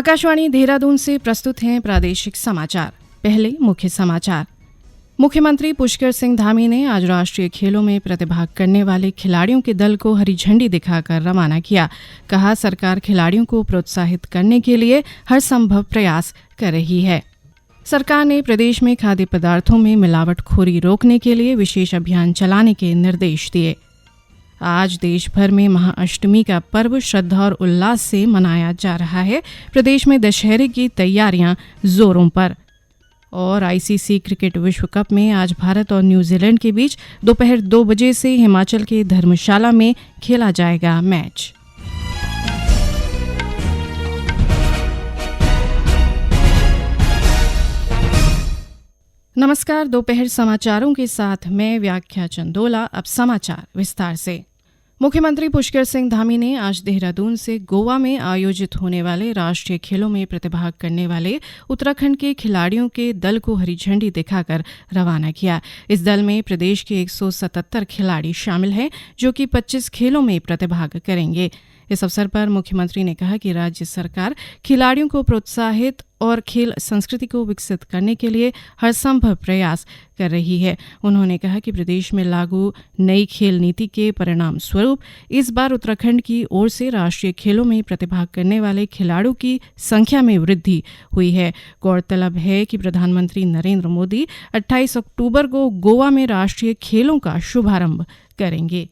आकाशवाणी देहरादून से प्रस्तुत हैं प्रादेशिक समाचार। पहले मुख्य समाचार। मुख्यमंत्री पुष्कर सिंह धामी ने आज राष्ट्रीय खेलों में प्रतिभाग करने वाले खिलाड़ियों के दल को हरी झंडी दिखाकर रवाना किया। कहा, सरकार खिलाड़ियों को प्रोत्साहित करने के लिए हर संभव प्रयास कर रही है। सरकार ने प्रदेश में खाद्य पदार्थों में मिलावटखोरी रोकने के लिए विशेष अभियान चलाने के निर्देश दिए। आज देश भर में महाअष्टमी का पर्व श्रद्धा और उल्लास से मनाया जा रहा है। प्रदेश में दशहरे की तैयारियां जोरों पर। और आईसीसी क्रिकेट विश्व कप में आज भारत और न्यूजीलैंड के बीच दोपहर 2 बजे से हिमाचल के धर्मशाला में खेला जाएगा मैच। नमस्कार, दोपहर समाचारों के साथ मैं व्याख्या चंदोला। अब समाचार विस्तार से। मुख्यमंत्री पुष्कर सिंह धामी ने आज देहरादून से गोवा में आयोजित होने वाले राष्ट्रीय खेलों में प्रतिभाग करने वाले उत्तराखंड के खिलाड़ियों के दल को हरी झंडी दिखाकर रवाना किया। इस दल में प्रदेश के 177 खिलाड़ी शामिल हैं, जो कि 25 खेलों में प्रतिभाग करेंगे। इस अवसर पर मुख्यमंत्री ने कहा कि राज्य सरकार खिलाड़ियों को प्रोत्साहित और खेल संस्कृति को विकसित करने के लिए हर संभव प्रयास कर रही है। उन्होंने कहा कि प्रदेश में लागू नई खेल नीति के परिणाम स्वरूप इस बार उत्तराखंड की ओर से राष्ट्रीय खेलों में प्रतिभाग करने वाले खिलाड़ियों की संख्या में वृद्धि हुई है। गौरतलब है कि प्रधानमंत्री नरेंद्र मोदी 28 अक्टूबर को गोवा में राष्ट्रीय खेलों का शुभारंभ करेंगे।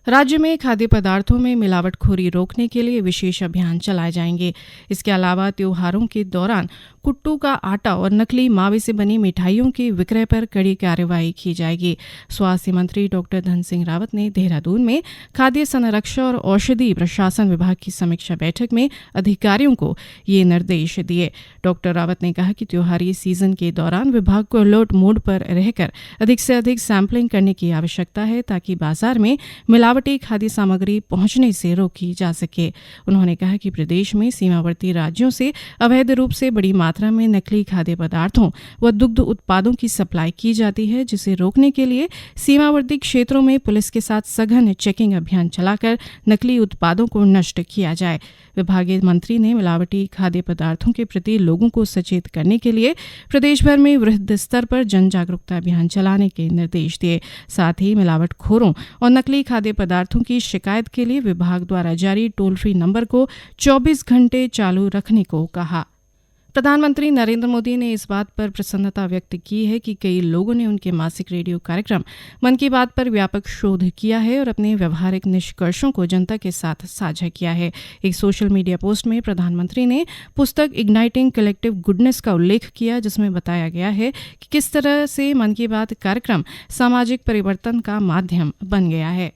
राज्य में खाद्य पदार्थों में मिलावटखोरी रोकने के लिए विशेष अभियान चलाए जाएंगे। इसके अलावा त्योहारों के दौरान कुट्टू का आटा और नकली मावे से बनी मिठाइयों के विक्रय पर कड़ी कार्रवाई की जाएगी। स्वास्थ्य मंत्री डॉक्टर धन सिंह रावत ने देहरादून में खाद्य संरक्षण और औषधि प्रशासन विभाग की समीक्षा बैठक में अधिकारियों को ये निर्देश दिए। डॉक्टर रावत ने कहा कि त्योहारी सीजन के दौरान विभाग को अलर्ट मोड पर रहकर अधिक से अधिक सैंपलिंग करने की आवश्यकता है, ताकि बाजार में मिलावटी खाद्य सामग्री पहुंचने से रोकी जा सके। उन्होंने कहा कि प्रदेश में सीमावर्ती राज्यों से अवैध रूप से बड़ी मात्रा में नकली खाद्य पदार्थों व दुग्ध उत्पादों की सप्लाई की जाती है, जिसे रोकने के लिए सीमावर्ती क्षेत्रों में पुलिस के साथ सघन चेकिंग अभियान चलाकर नकली उत्पादों को नष्ट किया जाए। विभागीय मंत्री ने मिलावटी खाद्य पदार्थों के प्रति लोगों को सचेत करने के लिए प्रदेश भर में वृहद स्तर पर जन जागरूकता अभियान चलाने के निर्देश दिए। साथ ही मिलावटखोरों और नकली खाद्य पदार्थों की शिकायत के लिए विभाग द्वारा जारी टोल फ्री नंबर को 24 घंटे चालू रखने को कहा। प्रधानमंत्री नरेंद्र मोदी ने इस बात पर प्रसन्नता व्यक्त की है कि कई लोगों ने उनके मासिक रेडियो कार्यक्रम मन की बात पर व्यापक शोध किया है और अपने व्यवहारिक निष्कर्षों को जनता के साथ साझा किया है। एक सोशल मीडिया पोस्ट में प्रधानमंत्री ने पुस्तक इग्नाइटिंग कलेक्टिव गुडनेस का उल्लेख किया, जिसमें बताया गया है कि किस तरह से मन की बात कार्यक्रम सामाजिक परिवर्तन का माध्यम बन गया है।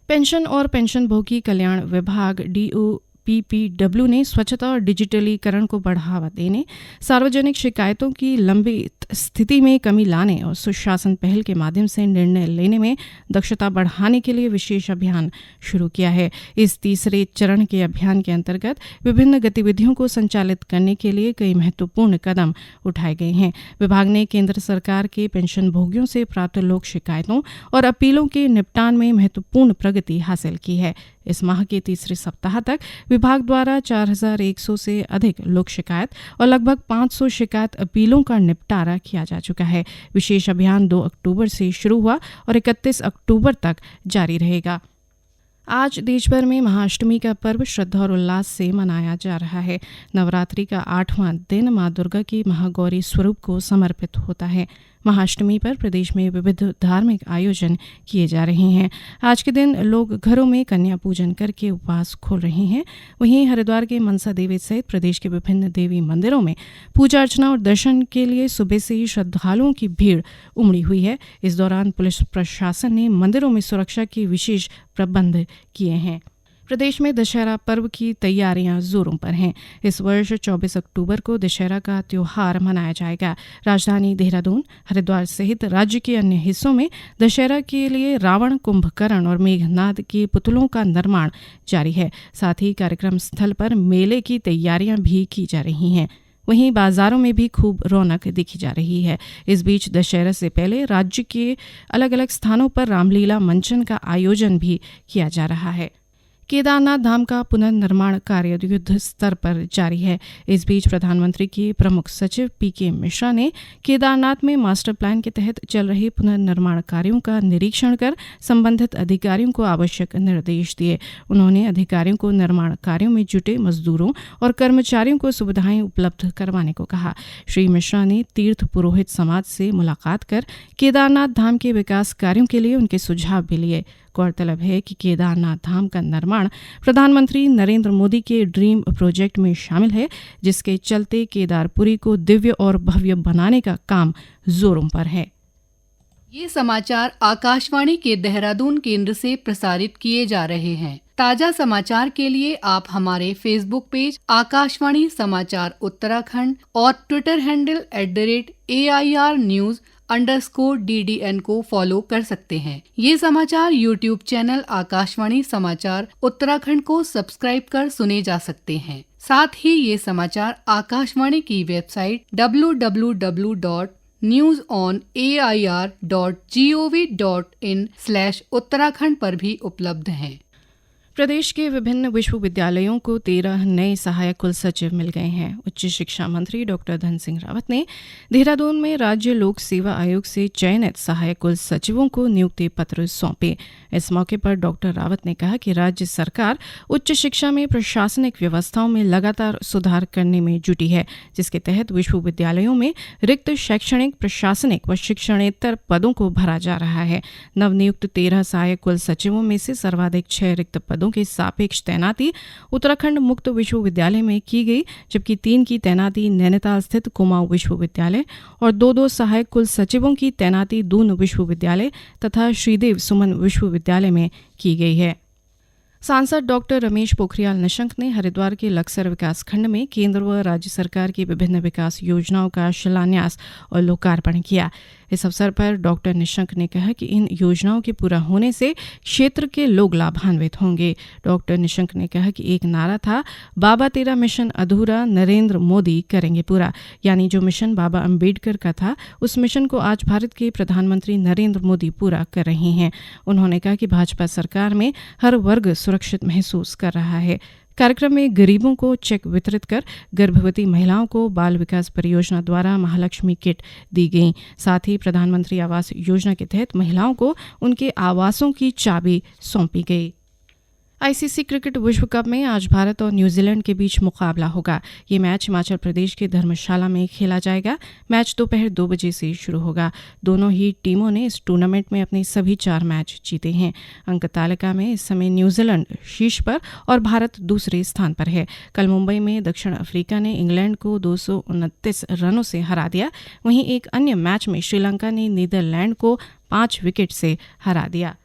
पेंशन और पेंशनभोगी कल्याण विभाग DOPPW ने स्वच्छता और डिजिटलीकरण को बढ़ावा देने, सार्वजनिक शिकायतों की लंबित स्थिति में कमी लाने और सुशासन पहल के माध्यम से निर्णय लेने में दक्षता बढ़ाने के लिए विशेष अभियान शुरू किया है। इस तीसरे चरण के अभियान के अंतर्गत विभिन्न गतिविधियों को संचालित करने के लिए कई महत्वपूर्ण कदम उठाए गए हैं। विभाग ने केंद्र सरकार के पेंशनभोगियों से प्राप्त लोक शिकायतों और अपीलों के निपटान में महत्वपूर्ण प्रगति हासिल की है। इस माह के तीसरे सप्ताह तक विभाग द्वारा 4100 से अधिक लोक शिकायत और लगभग 500 शिकायत अपीलों का निपटारा किया जा चुका है। विशेष अभियान 2 अक्टूबर से शुरू हुआ और 31 अक्टूबर तक जारी रहेगा। आज देश भर में महाअष्टमी का पर्व श्रद्धा और उल्लास से मनाया जा रहा है। नवरात्रि का 8वां दिन मां दुर्गा की महागौरी स्वरूप को समर्पित होता है। महाअष्टमी पर प्रदेश में विविध धार्मिक आयोजन किए जा रहे हैं। आज के दिन लोग घरों में कन्या पूजन करके उपवास खोल रहे हैं। वहीं हरिद्वार के मनसा देवी सहित प्रदेश के विभिन्न देवी मंदिरों में पूजा अर्चना और दर्शन के लिए सुबह से ही श्रद्धालुओं की भीड़ उमड़ी हुई है। इस दौरान पुलिस प्रशासन ने मंदिरों में सुरक्षा के विशेष प्रबंध किए हैं। प्रदेश में दशहरा पर्व की तैयारियां जोरों पर हैं। इस वर्ष 24 अक्टूबर को दशहरा का त्योहार मनाया जाएगा। राजधानी देहरादून, हरिद्वार सहित राज्य के अन्य हिस्सों में दशहरा के लिए रावण, कुंभकर्ण और मेघनाद के पुतलों का निर्माण जारी है। साथ ही कार्यक्रम स्थल पर मेले की तैयारियां भी की जा रही हैं। वहीं बाजारों में भी खूब रौनक दिखी जा रही है। इस बीच दशहरा से पहले राज्य के अलग अलग स्थानों पर रामलीला मंचन का आयोजन भी किया जा रहा है। केदारनाथ धाम का पुनर्निर्माण कार्य युद्ध स्तर पर जारी है। इस बीच प्रधानमंत्री के प्रमुख सचिव पीके मिश्रा ने केदारनाथ में मास्टर प्लान के तहत चल रहे पुनर्निर्माण कार्यों का निरीक्षण कर संबंधित अधिकारियों को आवश्यक निर्देश दिए। उन्होंने अधिकारियों को निर्माण कार्यों में जुटे मजदूरों और कर्मचारियों को सुविधाएं उपलब्ध करवाने को कहा। श्री मिश्रा ने तीर्थ पुरोहित समाज से मुलाकात कर केदारनाथ धाम के विकास कार्यों के लिए उनके सुझाव भी लिए। गौरतलब है कि केदारनाथ धाम का निर्माण प्रधानमंत्री नरेंद्र मोदी के ड्रीम प्रोजेक्ट में शामिल है, जिसके चलते केदारपुरी को दिव्य और भव्य बनाने का काम जोरों पर है। ये समाचार आकाशवाणी के देहरादून केंद्र से प्रसारित किए जा रहे हैं। ताजा समाचार के लिए आप हमारे फेसबुक पेज आकाशवाणी समाचार उत्तराखंड और ट्विटर हैंडल @AIRnews_DDN को फॉलो कर सकते हैं। ये समाचार यूट्यूब चैनल आकाशवाणी समाचार उत्तराखंड को सब्सक्राइब कर सुने जा सकते हैं। साथ ही ये समाचार आकाशवाणी की वेबसाइट www.newsonair.gov.in/उत्तराखंड पर भी उपलब्ध हैं। प्रदेश के विभिन्न विश्वविद्यालयों को 13 नए सहायक कुल सचिव मिल गए हैं। उच्च शिक्षा मंत्री डॉक्टर धन सिंह रावत ने देहरादून में राज्य लोक सेवा आयोग से चयनित सहायक कुल सचिवों को नियुक्ति पत्र सौंपे। इस मौके पर डॉक्टर रावत ने कहा कि राज्य सरकार उच्च शिक्षा में प्रशासनिक व्यवस्थाओं में लगातार सुधार करने में जुटी है, जिसके तहत विश्वविद्यालयों में रिक्त शैक्षणिक, प्रशासनिक व शिक्षणेतर पदों को भरा जा रहा है। नवनियुक्त 13 सहायक कुल सचिवों में से सर्वाधिक 6 रिक्त पदों की सापेक्ष तैनाती उत्तराखंड मुक्त विश्वविद्यालय में की गई, जबकि 3 की तैनाती नैनीताल स्थित कुमाऊं विश्वविद्यालय और 2 सहायक कुल सचिवों की तैनाती दून विश्वविद्यालय तथा श्रीदेव सुमन विश्वविद्यालय में की गई है। सांसद डॉक्टर रमेश पोखरियाल निशंक ने हरिद्वार के लक्सर विकास खंड में केंद्र व राज्य सरकार की विभिन्न विकास योजनाओं का शिलान्यास और लोकार्पण किया। इस अवसर पर डॉक्टर निशंक ने कहा कि इन योजनाओं के पूरा होने से क्षेत्र के लोग लाभान्वित होंगे। डॉक्टर निशंक ने कहा कि एक नारा था, बाबा तेरा मिशन अधूरा, नरेंद्र मोदी करेंगे पूरा। यानी जो मिशन बाबा अंबेडकर का था, उस मिशन को आज भारत के प्रधानमंत्री नरेंद्र मोदी पूरा कर रहे हैं। उन्होंने कहा कि भाजपा सरकार में हर वर्ग सुरक्षित महसूस कर रहा है। कार्यक्रम में गरीबों को चेक वितरित कर गर्भवती महिलाओं को बाल विकास परियोजना द्वारा महालक्ष्मी किट दी गई। साथ ही प्रधानमंत्री आवास योजना के तहत महिलाओं को उनके आवासों की चाबी सौंपी गई। आईसीसी क्रिकेट विश्व कप में आज भारत और न्यूजीलैंड के बीच मुकाबला होगा। ये मैच हिमाचल प्रदेश के धर्मशाला में खेला जाएगा। मैच दोपहर 2 बजे से शुरू होगा। दोनों ही टीमों ने इस टूर्नामेंट में अपने सभी 4 मैच जीते हैं। अंक तालिका में इस समय न्यूजीलैंड शीर्ष पर और भारत दूसरे स्थान पर है। कल मुंबई में दक्षिण अफ्रीका ने इंग्लैंड को 229 रनों से हरा दिया। वहीं एक अन्य मैच में श्रीलंका ने नीदरलैंड को 5 विकेट से हरा दिया।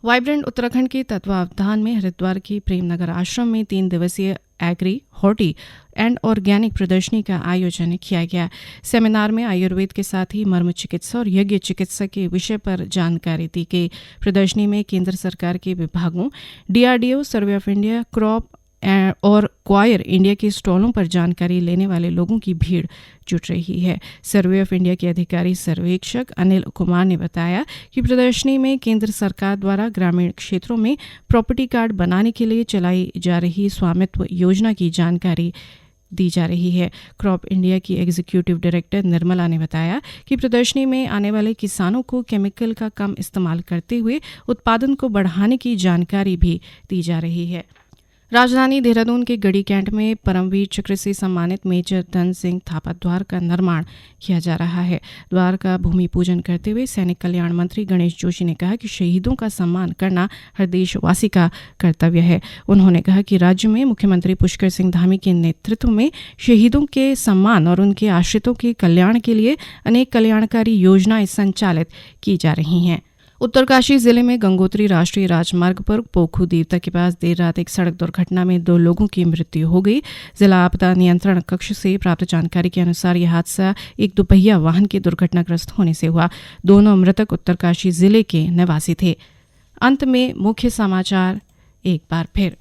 वाइब्रेंट उत्तराखंड के तत्वावधान में हरिद्वार के प्रेमनगर आश्रम में 3 दिवसीय एग्री, हॉर्टी एंड ऑर्गेनिक प्रदर्शनी का आयोजन किया गया। सेमिनार में आयुर्वेद के साथ ही मर्म चिकित्सा और यज्ञ चिकित्सा के विषय पर जानकारी दी गई। प्रदर्शनी में केंद्र सरकार के विभागों, DRDO, survey of India, crop और क्वायर इंडिया के स्टॉलों पर जानकारी लेने वाले लोगों की भीड़ जुट रही है। सर्वे ऑफ इंडिया के अधिकारी सर्वेक्षक अनिल कुमार ने बताया कि प्रदर्शनी में केंद्र सरकार द्वारा ग्रामीण क्षेत्रों में प्रॉपर्टी कार्ड बनाने के लिए चलाई जा रही स्वामित्व योजना की जानकारी दी जा रही है। क्रॉप इंडिया की एग्जीक्यूटिव डायरेक्टर निर्मला ने बताया कि प्रदर्शनी में आने वाले किसानों को केमिकल का कम इस्तेमाल करते हुए उत्पादन को बढ़ाने की जानकारी भी दी जा रही है। राजधानी देहरादून के गढ़ी कैंट में परमवीर चक्र से सम्मानित मेजर धन सिंह थापा द्वार का निर्माण किया जा रहा है। द्वार का भूमि पूजन करते हुए सैनिक कल्याण मंत्री गणेश जोशी ने कहा कि शहीदों का सम्मान करना हर देशवासी का कर्तव्य है। उन्होंने कहा कि राज्य में मुख्यमंत्री पुष्कर सिंह धामी के नेतृत्व में शहीदों के सम्मान और उनके आश्रितों के कल्याण के लिए अनेक कल्याणकारी योजनाएं संचालित की जा रही हैं। उत्तरकाशी जिले में गंगोत्री राष्ट्रीय राजमार्ग पर पोखू देवता के पास देर रात एक सड़क दुर्घटना में 2 लोगों की मृत्यु हो गई। जिला आपदा नियंत्रण कक्ष से प्राप्त जानकारी के अनुसार यह हादसा एक दुपहिया वाहन के दुर्घटनाग्रस्त होने से हुआ। दोनों मृतक उत्तरकाशी जिले के निवासी थे। अंत में मुख्य समाचार एक बार फिर।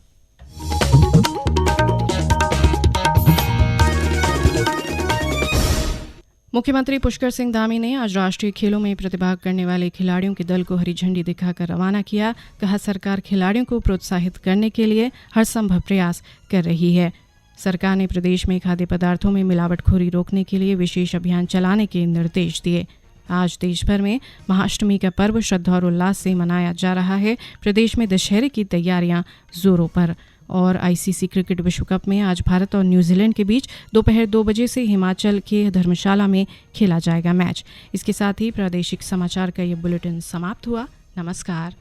मुख्यमंत्री पुष्कर सिंह धामी ने आज राष्ट्रीय खेलों में प्रतिभाग करने वाले खिलाड़ियों के दल को हरी झंडी दिखाकर रवाना किया। कहा, सरकार खिलाड़ियों को प्रोत्साहित करने के लिए हर संभव प्रयास कर रही है। सरकार ने प्रदेश में खाद्य पदार्थों में मिलावटखोरी रोकने के लिए विशेष अभियान चलाने के निर्देश दिए। आज देश भर में महाअष्टमी का पर्व श्रद्धा और उल्लास से मनाया जा रहा है। प्रदेश में दशहरे की तैयारियां जोरों पर। और आईसीसी क्रिकेट विश्व कप में आज भारत और न्यूजीलैंड के बीच दोपहर 2 बजे से हिमाचल के धर्मशाला में खेला जाएगा मैच। इसके साथ ही प्रादेशिक समाचार का ये बुलेटिन समाप्त हुआ। नमस्कार।